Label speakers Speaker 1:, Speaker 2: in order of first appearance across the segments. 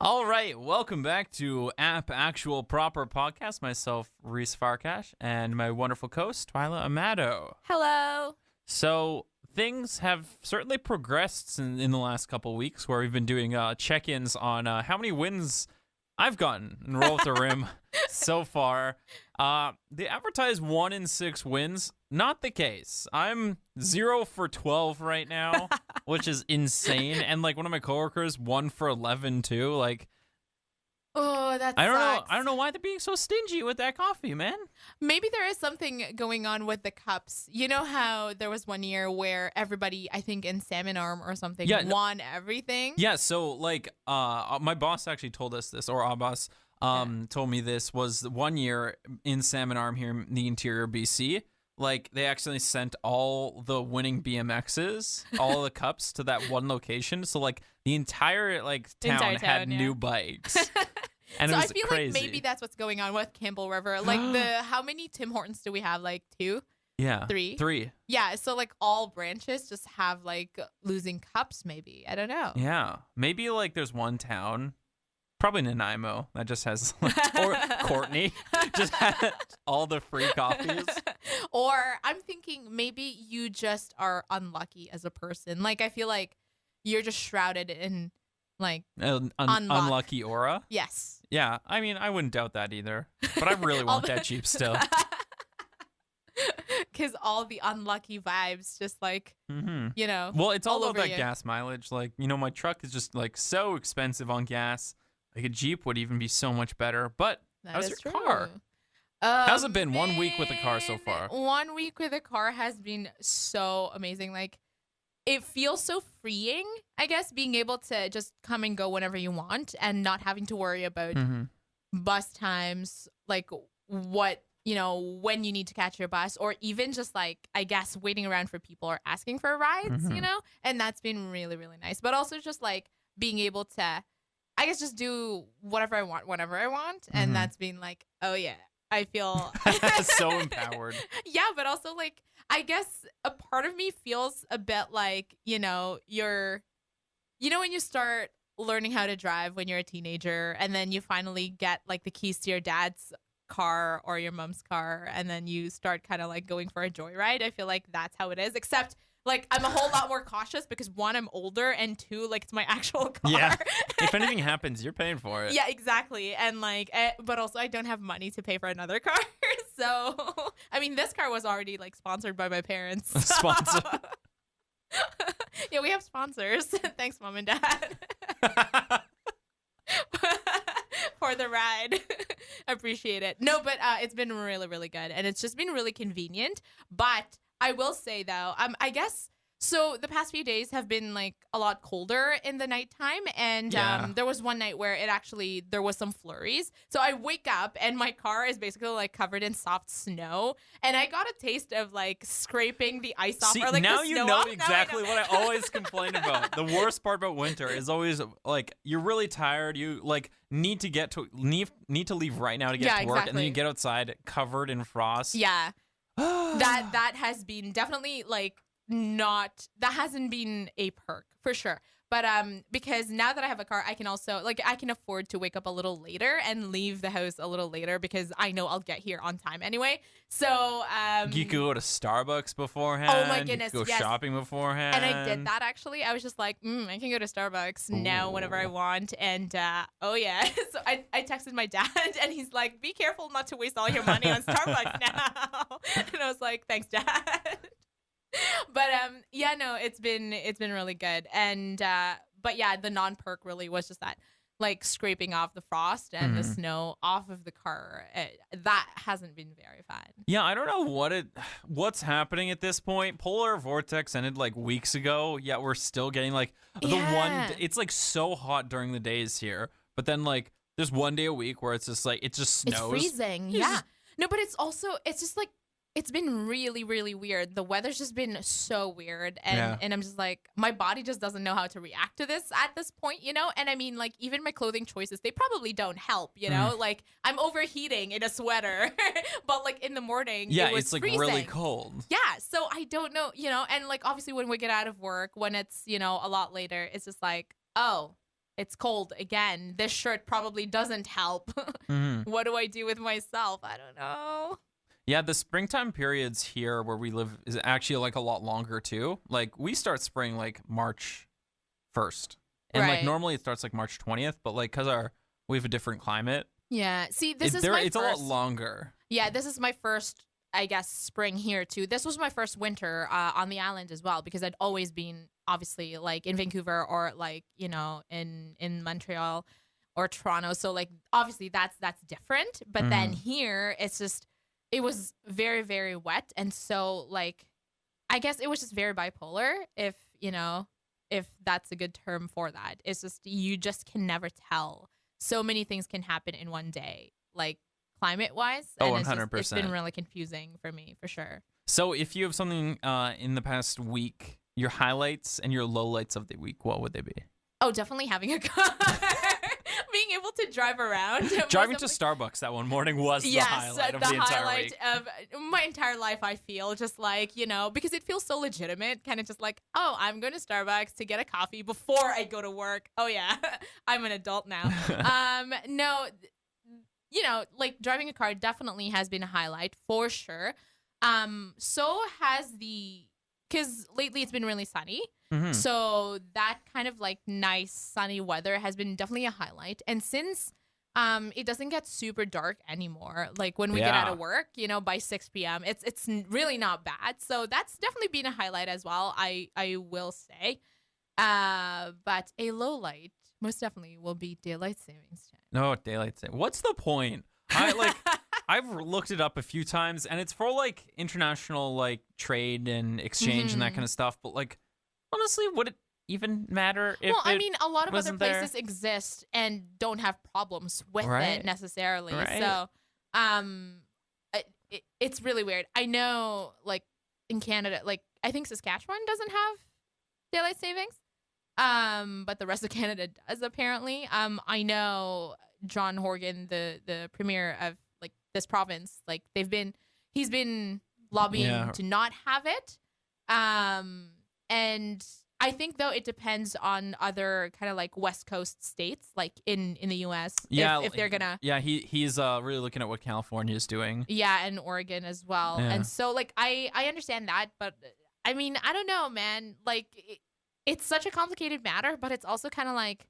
Speaker 1: All right, welcome back to Actual Proper Podcast. Myself, Reece Farkash, and my wonderful co-host, Twila Amato.
Speaker 2: Hello.
Speaker 1: So things have certainly progressed in the last couple of weeks, where we've been doing check-ins on how many wins I've gotten in Roll with the Rim so far. The advertised 1 in 6 wins, not the case. I'm 0 for 12 right now, which is insane. And like one of my coworkers, 1 for 11 too. Like,
Speaker 2: Oh, that
Speaker 1: I don't know.
Speaker 2: sucks.
Speaker 1: I don't know why they're being so stingy with that coffee, man.
Speaker 2: Maybe there is something going on with the cups. You know how there was one year where everybody, I think in Salmon Arm or something, won everything?
Speaker 1: Yeah, so like my boss actually told us this, or our boss told me this, was 1 year in Salmon Arm here in the interior BC. Like they accidentally sent all the winning BMXs, all the cups to that one location. So like the entire town had new bikes. And
Speaker 2: so
Speaker 1: it was
Speaker 2: I feel
Speaker 1: crazy.
Speaker 2: like maybe that's what's going on with Campbell River. Like how many Tim Hortons do we have? Like 2?
Speaker 1: Yeah.
Speaker 2: 3?
Speaker 1: 3.
Speaker 2: Yeah, so like all branches just have like losing cups maybe. I don't know.
Speaker 1: Yeah. Maybe like there's one town, probably Nanaimo, that just has or Courtney just had all the free coffees.
Speaker 2: Or I'm thinking maybe you just are unlucky as a person. Like I feel like you're just shrouded in like
Speaker 1: Unlucky aura.
Speaker 2: Yes.
Speaker 1: Yeah, I mean, I wouldn't doubt that either. But I really want that Jeep still.
Speaker 2: Because all the unlucky vibes just like,
Speaker 1: Well, it's all about
Speaker 2: over
Speaker 1: that
Speaker 2: you.
Speaker 1: gas mileage. Like, my truck is just like so expensive on gas. Like a Jeep would even be so much better. But how's your car? How's it been 1 week with the car so far?
Speaker 2: 1 week with the car has been so amazing. Like, it feels so freeing, I guess, being able to just come and go whenever you want and not having to worry about bus times, like what, when you need to catch your bus, or even just like, I guess, waiting around for people or asking for rides, and that's been really, really nice. But also just like being able to, I guess, just do whatever I want, whenever I want. And that's been like, oh yeah, I feel
Speaker 1: so empowered.
Speaker 2: Yeah, but also like, I guess a part of me feels a bit like, you're, when you start learning how to drive when you're a teenager and then you finally get like the keys to your dad's car or your mom's car and then you start kind of like going for a joyride. I feel like that's how it is, except like I'm a whole lot more cautious because 1, I'm older, and 2, like it's my actual car.
Speaker 1: Yeah. If anything happens, you're paying for it.
Speaker 2: Yeah, exactly. And like, but also I don't have money to pay for another car. So, I mean, this car was already like sponsored by my parents.
Speaker 1: Sponsored.
Speaker 2: Yeah, we have sponsors. Thanks, Mom and Dad. For the ride. Appreciate it. No, but it's been really, really good. And it's just been really convenient. But I will say, though, I guess, so the past few days have been like a lot colder in the nighttime. And there was one night where there was some flurries. So I wake up and my car is basically like covered in soft snow. And I got a taste of like scraping the ice off.
Speaker 1: See,
Speaker 2: or like
Speaker 1: now
Speaker 2: the
Speaker 1: you
Speaker 2: snow
Speaker 1: know
Speaker 2: off.
Speaker 1: exactly what I always complain about. The worst part about winter is always like you're really tired. You like need to leave right now to get to work, and then you get outside covered in frost.
Speaker 2: Yeah. that has been definitely like that hasn't been a perk for sure. But because now that I have a car, I can also I can afford to wake up a little later and leave the house a little later because I know I'll get here on time anyway. So
Speaker 1: you could go to Starbucks beforehand.
Speaker 2: Oh my goodness,
Speaker 1: you could go shopping beforehand.
Speaker 2: And I did that actually. I was just like, I can go to Starbucks now whenever I want. And oh yeah. So I texted my dad and he's like, be careful not to waste all your money on Starbucks now. And I was like, thanks, Dad. But yeah, no, it's been really good. And but yeah, the non-perk really was just that, like scraping off the frost and the snow off of the car. That hasn't been very fun.
Speaker 1: Yeah, I don't know what's happening at this point. Polar vortex ended like weeks ago, yet we're still getting like it's like so hot during the days here, but then like there's one day a week where it's just like it just snows.
Speaker 2: It's freezing. Yeah. No, but it's just like it's been really, really weird. The weather's just been so weird. And I'm just like, my body just doesn't know how to react to this at this point, And I mean, like, even my clothing choices, they probably don't help, Like, I'm overheating in a sweater. But, like, in the morning,
Speaker 1: it's, like,
Speaker 2: freezing.
Speaker 1: really cold.
Speaker 2: Yeah, so I don't know, And, like, obviously when we get out of work, when it's, a lot later, it's just like, oh, it's cold again. This shirt probably doesn't help. What do I do with myself? I don't know.
Speaker 1: Yeah, the springtime periods here where we live is actually like a lot longer too. Like we start spring like March 1st. And like normally it starts like March 20th, but like cuz we have a different climate.
Speaker 2: Yeah. See, it's
Speaker 1: a lot longer.
Speaker 2: Yeah, this is my first, I guess, spring here too. This was my first winter on the island as well, because I'd always been obviously like in Vancouver or like, you know, in Montreal or Toronto. So like obviously that's different. But then here it's just, it was very, very wet. And so like, I guess it was just very bipolar, if, you know, if that's a good term for that. It's just, you just can never tell. So many things can happen in one day, like climate wise.
Speaker 1: Oh,
Speaker 2: and
Speaker 1: 100%.
Speaker 2: It's been really confusing for me, for sure.
Speaker 1: So if you have something in the past week, your highlights and your lowlights of the week, what would they be?
Speaker 2: Oh, definitely having a car. Being able to drive around.
Speaker 1: Driving to Starbucks that one morning was the highlight of the entire week.
Speaker 2: Of my entire life, I feel, just like, you know, because it feels so legitimate, kind of just like, oh, I'm going to Starbucks to get a coffee before I go to work. Oh yeah, I'm an adult now. No, you know, like driving a car definitely has been a highlight for sure. So has because lately it's been really sunny. So that kind of like nice sunny weather has been definitely a highlight. And since it doesn't get super dark anymore, like when we get out of work, you know, by 6 p.m., it's really not bad. So that's definitely been a highlight as well, I will say. But a low light most definitely will be daylight savings time.
Speaker 1: No, daylight savings. What's the point? I've looked it up a few times, and it's for like international like trade and exchange and that kind of stuff. But like, honestly, would it even matter if
Speaker 2: I mean, a lot of other places
Speaker 1: there?
Speaker 2: Exist and don't have problems with it necessarily.
Speaker 1: Right.
Speaker 2: So, it's really weird. I know, like in Canada, like I think Saskatchewan doesn't have daylight savings, but the rest of Canada does apparently. I know John Horgan, the premier of like this province, like he's been lobbying to not have it. And I think though it depends on other kind of like West Coast states, like in the U.S. if they're gonna. Yeah,
Speaker 1: he's really looking at what California is doing.
Speaker 2: Yeah, and Oregon as well. Yeah. And so like I understand that, but I mean I don't know, man. Like it's such a complicated matter, but it's also kind of like,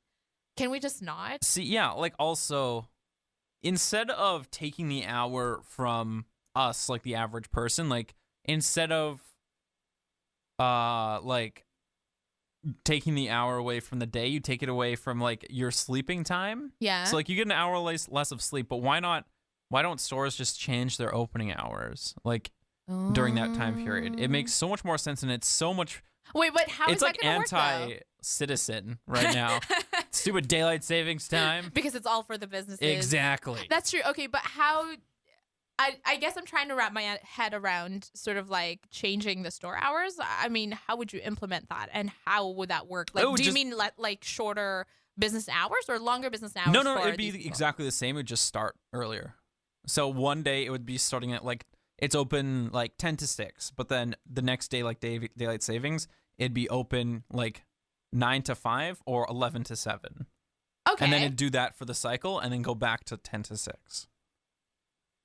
Speaker 2: can we just not?
Speaker 1: See, yeah, like also, instead of taking the hour from us, like the average person, like instead of like taking the hour away from the day, you take it away from like your sleeping time.
Speaker 2: Yeah.
Speaker 1: So like you get an hour less of sleep, but why don't stores just change their opening hours like during that time period? It makes so much more sense, and it's so much.
Speaker 2: Wait, but how is that going to work? It's like
Speaker 1: anti-citizen right now. Stupid daylight savings time.
Speaker 2: Because it's all for the businesses.
Speaker 1: Exactly.
Speaker 2: That's true. Okay, but how? I guess I'm trying to wrap my head around sort of like changing the store hours. I mean, how would you implement that, and how would that work? Like, do you mean like shorter business hours or longer business hours?
Speaker 1: No, it'd be exactly the same. It would just start earlier. So one day it would be starting at like it's open like 10 to 6, but then the next day, like daylight savings, it'd be open like 9 to 5 or 11 to 7.
Speaker 2: Okay.
Speaker 1: And then it'd do that for the cycle and then go back to 10 to 6.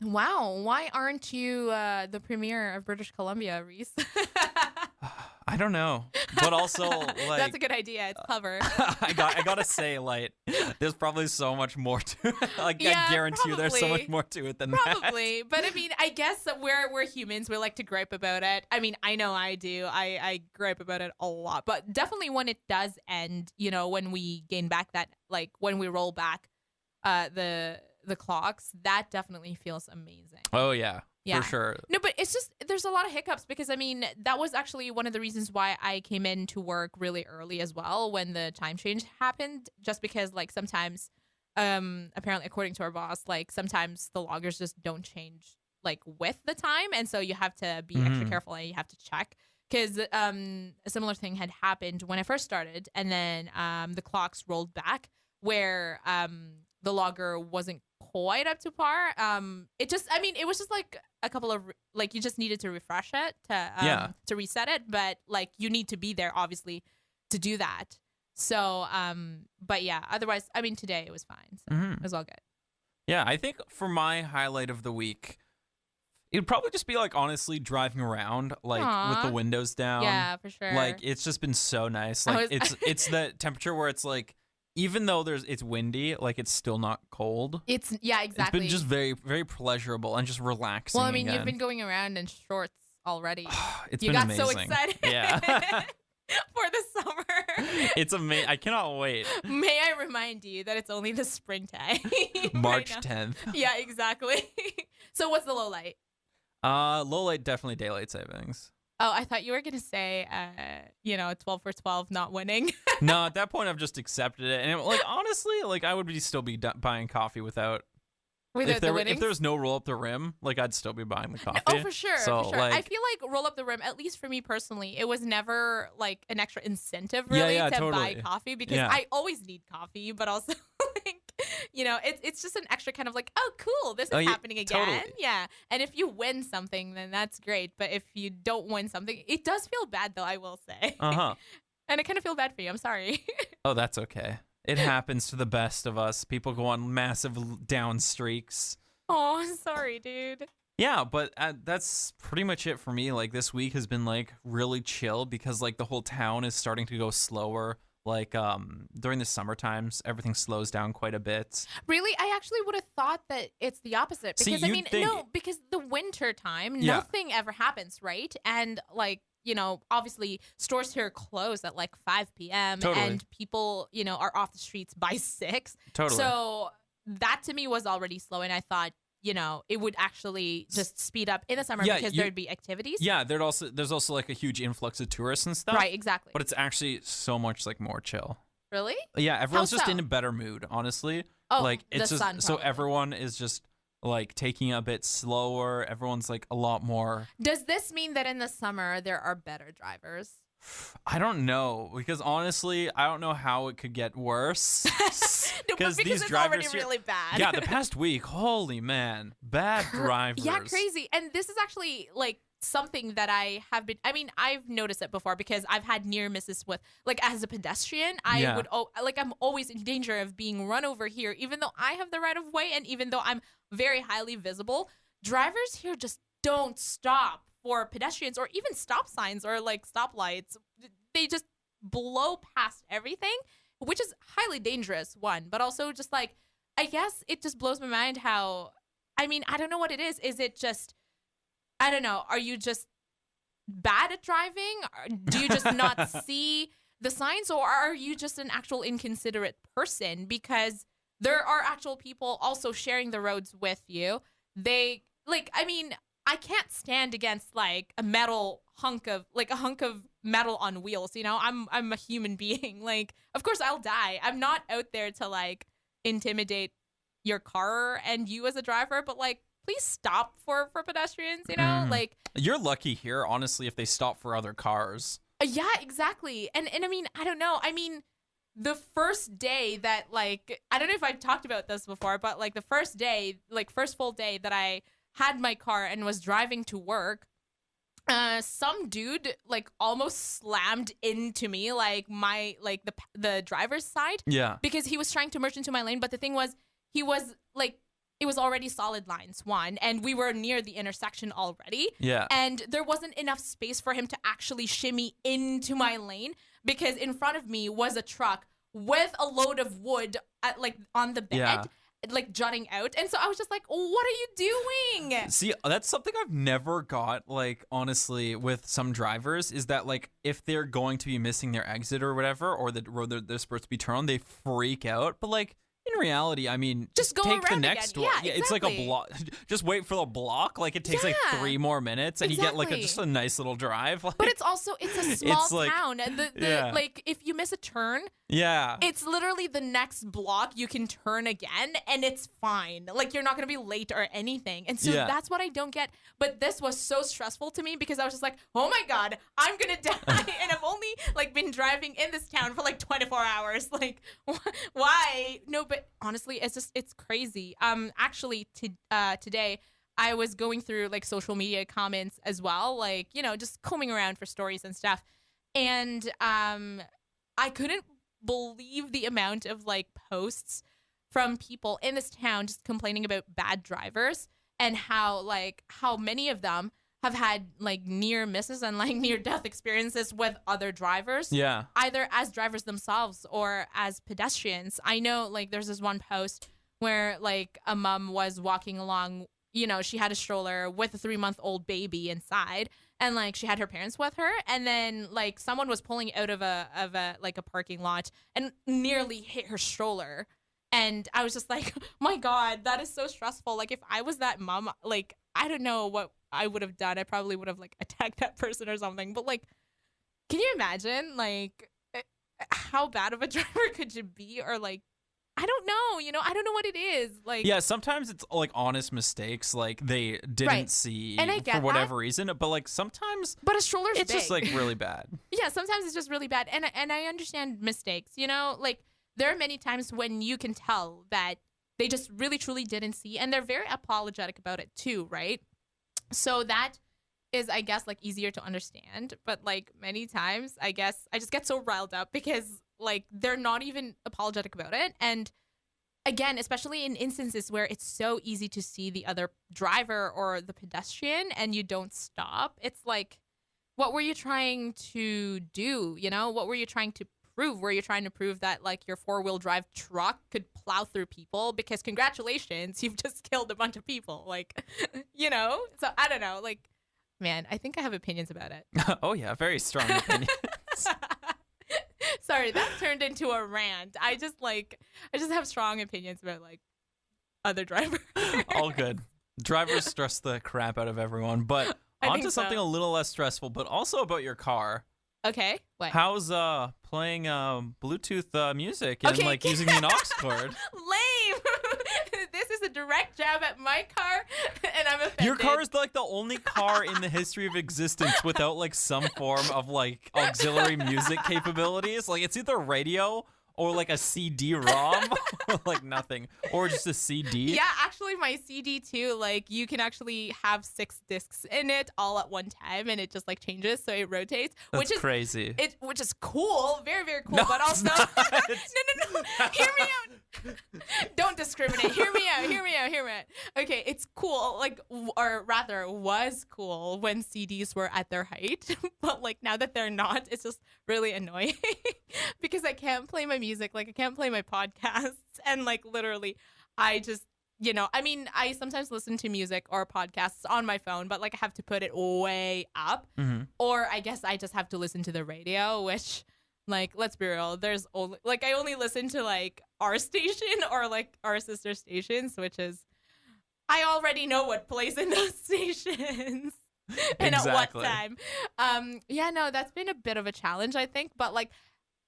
Speaker 2: Wow. Why aren't you the premier of British Columbia, Reece?
Speaker 1: I don't know, but also like
Speaker 2: that's a good idea. It's clever.
Speaker 1: I gotta say, like, there's probably so much more to it. Like,
Speaker 2: yeah,
Speaker 1: I guarantee you, there's so much more to it than that.
Speaker 2: Probably, but I mean, I guess that we're humans. We like to gripe about it. I mean, I know I do. I gripe about it a lot, but definitely when it does end, you know, when we gain back that, like, when we roll back, the clocks, that definitely feels amazing.
Speaker 1: Oh yeah. For sure.
Speaker 2: No, but it's just there's a lot of hiccups because I mean that was actually one of the reasons why I came in to work really early as well when the time change happened. Just because like sometimes, apparently according to our boss, like sometimes the loggers just don't change like with the time, and so you have to be extra careful and you have to check because a similar thing had happened when I first started, and then the clocks rolled back where the logger wasn't quite up to par. It was just like a couple of like you just needed to refresh it to reset it, but like you need to be there obviously to do that. So, but yeah, otherwise, I mean, today it was fine. So it was all good.
Speaker 1: Yeah, I think for my highlight of the week, it'd probably just be like honestly driving around like with the
Speaker 2: Aw.
Speaker 1: windows down.
Speaker 2: Yeah, for sure.
Speaker 1: Like it's just been so nice. Like it's the temperature where it's like even though it's windy, like it's still not cold.
Speaker 2: Yeah, exactly.
Speaker 1: It's been just very very pleasurable and just relaxing.
Speaker 2: Well, I mean,
Speaker 1: again.
Speaker 2: you've been going around in shorts already.
Speaker 1: It's
Speaker 2: You
Speaker 1: been
Speaker 2: got
Speaker 1: amazing.
Speaker 2: so excited.
Speaker 1: Yeah.
Speaker 2: For the summer.
Speaker 1: It's amazing. I cannot wait.
Speaker 2: May I remind you that it's only the springtime.
Speaker 1: March
Speaker 2: right now.
Speaker 1: 10th.
Speaker 2: Yeah, exactly. So what's the low light?
Speaker 1: Low light, definitely daylight savings.
Speaker 2: Oh, I thought you were gonna say, 12 for 12 not winning.
Speaker 1: No, at that point I've just accepted it, and like honestly, like I would still be buying coffee without
Speaker 2: Without the winnings?
Speaker 1: if there was no roll up the rim, like I'd still be buying the coffee.
Speaker 2: Oh, for sure.
Speaker 1: So,
Speaker 2: for sure.
Speaker 1: like-
Speaker 2: I feel like roll up the rim, at least for me personally, it was never like an extra incentive really
Speaker 1: Yeah,
Speaker 2: to
Speaker 1: totally.
Speaker 2: buy coffee because
Speaker 1: Yeah.
Speaker 2: I always need coffee, but also like, it's just an extra kind of like, oh, cool, this is
Speaker 1: yeah,
Speaker 2: happening again.
Speaker 1: totally.
Speaker 2: Yeah. And if you win something, then that's great. But if you don't win something, it does feel bad though, I will say.
Speaker 1: Uh-huh.
Speaker 2: And I kind of feel bad for you. I'm sorry.
Speaker 1: Oh, that's okay. It happens to the best of us. People go on massive down streaks.
Speaker 2: Oh, sorry, dude.
Speaker 1: Yeah, but that's pretty much it for me. Like this week has been like really chill because like the whole town is starting to go slower. Like during the summer times, everything slows down quite a bit.
Speaker 2: Really? I actually would have thought that it's the opposite.
Speaker 1: See,
Speaker 2: Because,
Speaker 1: you'd think-
Speaker 2: no, because the winter time,
Speaker 1: Yeah.
Speaker 2: nothing ever happens, right? And, like, obviously stores here close at, like, 5 p.m.
Speaker 1: Totally.
Speaker 2: And people, are off the streets by 6.
Speaker 1: Totally.
Speaker 2: So that, to me, was already slow. And I thought, it would actually just speed up in the summer
Speaker 1: Yeah,
Speaker 2: because there'd be activities.
Speaker 1: Yeah, there's also like a huge influx of tourists and stuff.
Speaker 2: Right, exactly.
Speaker 1: But it's actually so much like more chill.
Speaker 2: Really?
Speaker 1: Yeah, everyone's just
Speaker 2: so?
Speaker 1: in a better mood, honestly.
Speaker 2: Oh,
Speaker 1: like it's
Speaker 2: the
Speaker 1: just
Speaker 2: sun,
Speaker 1: so
Speaker 2: probably.
Speaker 1: everyone is just like taking a bit slower. Everyone's like a lot more.
Speaker 2: Does this mean that in the summer there are better drivers?
Speaker 1: I don't know because honestly, I don't know how it could get worse.
Speaker 2: No, but because
Speaker 1: these
Speaker 2: it's
Speaker 1: drivers
Speaker 2: already
Speaker 1: here-
Speaker 2: really bad.
Speaker 1: Yeah, the past week, holy man, bad drivers.
Speaker 2: Yeah, crazy. And this is actually like something that I have been, I mean, I've noticed it before because I've had near misses with, like, as a pedestrian,
Speaker 1: Yeah.
Speaker 2: I'm always in danger of being run over here, even though I have the right of way and even though I'm very highly visible. Drivers here just don't stop for pedestrians or even stop signs or like stoplights. They just blow past everything, which is highly dangerous, one, but also just like, I guess it just blows my mind how, I mean, I don't know what it is. Is it just, I don't know. Are you just bad at driving? Or do you just not see the signs, or are you just an actual inconsiderate person? Because there are actual people also sharing the roads with you. They like, I mean, I can't stand against like a hunk of metal on wheels. I'm a human being. Like, of course I'll die. I'm not out there to like intimidate your car and you as a driver, but like, please stop for pedestrians, like.
Speaker 1: You're lucky here, honestly, if they stop for other cars.
Speaker 2: Yeah, exactly. And I mean, I don't know. I mean, the first day that like, I don't know if I've talked about this before, but like the first full day that I had my car and was driving to work, some dude like almost slammed into me, like my, like the driver's side.
Speaker 1: Yeah.
Speaker 2: Because he was trying to merge into my lane. But the thing was, he was like, it was already solid lines, one, and we were near the intersection already.
Speaker 1: Yeah.
Speaker 2: And there wasn't enough space for him to actually shimmy into my lane because in front of me was a truck with a load of wood on the bed,
Speaker 1: Yeah.
Speaker 2: like jutting out. And so I was just like, what are you doing?
Speaker 1: See, that's something I've never got, like, honestly, with some drivers, is that, like, if they're going to be missing their exit or whatever, or the road they're supposed to be turned on, they freak out. But, like, in reality, I mean,
Speaker 2: Just go
Speaker 1: take the
Speaker 2: around
Speaker 1: next
Speaker 2: again.
Speaker 1: one.
Speaker 2: Yeah,
Speaker 1: It's like a
Speaker 2: exactly.
Speaker 1: block. Just wait for the block. Like, it takes, like,
Speaker 2: Yeah.
Speaker 1: 3 more minutes, and you get, like,
Speaker 2: Exactly.
Speaker 1: just a nice little drive. Like,
Speaker 2: But it's a small
Speaker 1: It's like-
Speaker 2: town. And
Speaker 1: Yeah.
Speaker 2: like, if you miss a turn,
Speaker 1: yeah.
Speaker 2: it's literally the next block you can turn again and it's fine. Like, you're not going to be late or anything. And so
Speaker 1: Yeah.
Speaker 2: that's what I don't get. But this was so stressful to me because I was just like, oh my God, I'm going to die. And I've only like been driving in this town for like 24 hours. Like, why? No, but honestly, it's crazy. Actually, today I was going through like social media comments as well, like, just combing around for stories and stuff. And I couldn't believe the amount of like posts from people in this town just complaining about bad drivers and how many of them have had like near misses and like near death experiences with other drivers.
Speaker 1: Yeah.
Speaker 2: Either as drivers themselves or as pedestrians. I know like there's this one post where like a mom was walking along, she had a stroller with a 3-month-old baby inside, and like she had her parents with her, and then like someone was pulling out of a parking lot and nearly hit her stroller. And I was just like, my God, that is so stressful. Like if I was that mom, like I don't know what I would have done. I probably would have like attacked that person or something. But like, can you imagine like how bad of a driver could you be? Or like, I don't know, I don't know what it is. Like,
Speaker 1: yeah, sometimes it's like honest mistakes, like they didn't see
Speaker 2: and I get
Speaker 1: for whatever reason. But like sometimes,
Speaker 2: a stroller's
Speaker 1: it's
Speaker 2: big.
Speaker 1: just like really bad.
Speaker 2: Yeah, sometimes it's just really bad, and I understand mistakes. Like there are many times when you can tell that they just really truly didn't see, and they're very apologetic about it too, right? So that is, I guess, like easier to understand. But like many times, I guess I just get so riled up because like they're not even apologetic about it. And again, especially in instances where it's so easy to see the other driver or the pedestrian and you don't stop, it's like, what were you trying to do? What were you trying to prove? Were you trying to prove that like your 4-wheel drive truck could plow through people? Because congratulations, you've just killed a bunch of people. Like, so I don't know. Like, man, I think I have opinions about it.
Speaker 1: Oh yeah, very strong opinions.
Speaker 2: Sorry, that turned into a rant. I just have strong opinions about like other drivers.
Speaker 1: All good. Drivers stress the crap out of everyone, but onto something a little less stressful, but also about your car.
Speaker 2: Okay. What?
Speaker 1: How's playing Bluetooth music and like using an aux cord?
Speaker 2: Lame. This is a direct jab at my car, and I'm offended.
Speaker 1: Your car is like the only car in the history of existence without like some form of like auxiliary music capabilities. Like it's either radio or like a CD-ROM, or like nothing, or just a CD.
Speaker 2: Yeah, actually, my CD too. Like you can actually have 6 discs in it all at one time, and it just like changes, so it rotates.
Speaker 1: That's
Speaker 2: which is
Speaker 1: crazy.
Speaker 2: Which is cool, very very cool.
Speaker 1: No,
Speaker 2: but also, no. Hear me out. Don't discriminate. Hear me out. Okay, it's cool. Like, or rather, was cool when CDs were at their height, but like now that they're not, it's just really annoying because I can't play my music. Like I can't play my podcasts, and like literally I just I sometimes listen to music or podcasts on my phone, but like I have to put it way up, or I guess I just have to listen to the radio, which like let's be real, there's only like I only listen to like our station or like our sister stations, which is I already know what plays in those stations and
Speaker 1: exactly.
Speaker 2: at what time. No, that's been a bit of a challenge, I think, but like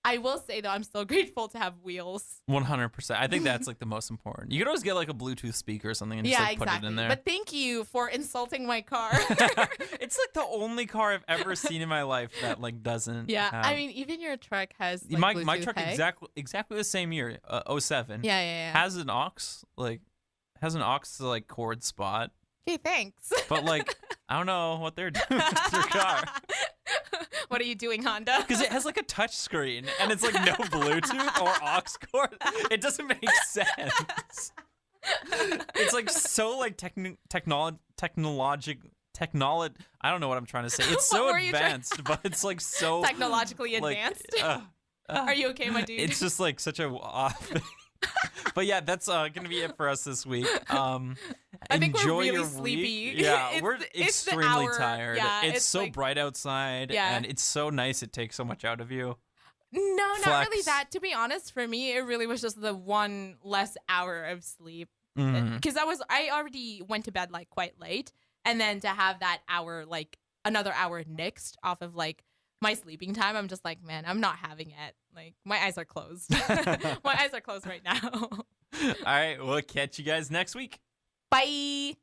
Speaker 2: I will say, though, I'm still grateful to have wheels.
Speaker 1: 100%. I think that's like the most important. You could always get like a Bluetooth speaker or something and just like put it in there.
Speaker 2: But thank you for insulting my car.
Speaker 1: It's like the only car I've ever seen in my life that like doesn't.
Speaker 2: Yeah,
Speaker 1: have...
Speaker 2: I mean, even your truck has like,
Speaker 1: my truck exactly the same year, 07.
Speaker 2: Yeah.
Speaker 1: Has an aux like cord spot.
Speaker 2: Okay, thanks.
Speaker 1: But like I don't know what they're doing with your car.
Speaker 2: What are you doing, Honda?
Speaker 1: Because it has like a touch screen and it's like no Bluetooth or aux cord. It doesn't make sense. It's like so like technologic. I don't know what I'm trying to say. It's so advanced, but it's like so
Speaker 2: technologically advanced. Are you okay, my dude?
Speaker 1: It's just like such a off. But yeah, that's gonna be it for us this week.
Speaker 2: I think
Speaker 1: enjoy
Speaker 2: we're really
Speaker 1: your
Speaker 2: sleepy.
Speaker 1: Week. Yeah, we're extremely tired.
Speaker 2: Yeah,
Speaker 1: it's so
Speaker 2: like,
Speaker 1: bright outside, and it's so nice. It takes so much out of you.
Speaker 2: No, not really that. To be honest, for me, it really was just the one less hour of sleep. Because I already went to bed like quite late, and then to have that hour, like another hour nixed off of like my sleeping time, I'm just like, man, I'm not having it. Like my eyes are closed. My eyes are closed right now.
Speaker 1: All right, we'll catch you guys next week.
Speaker 2: Bye.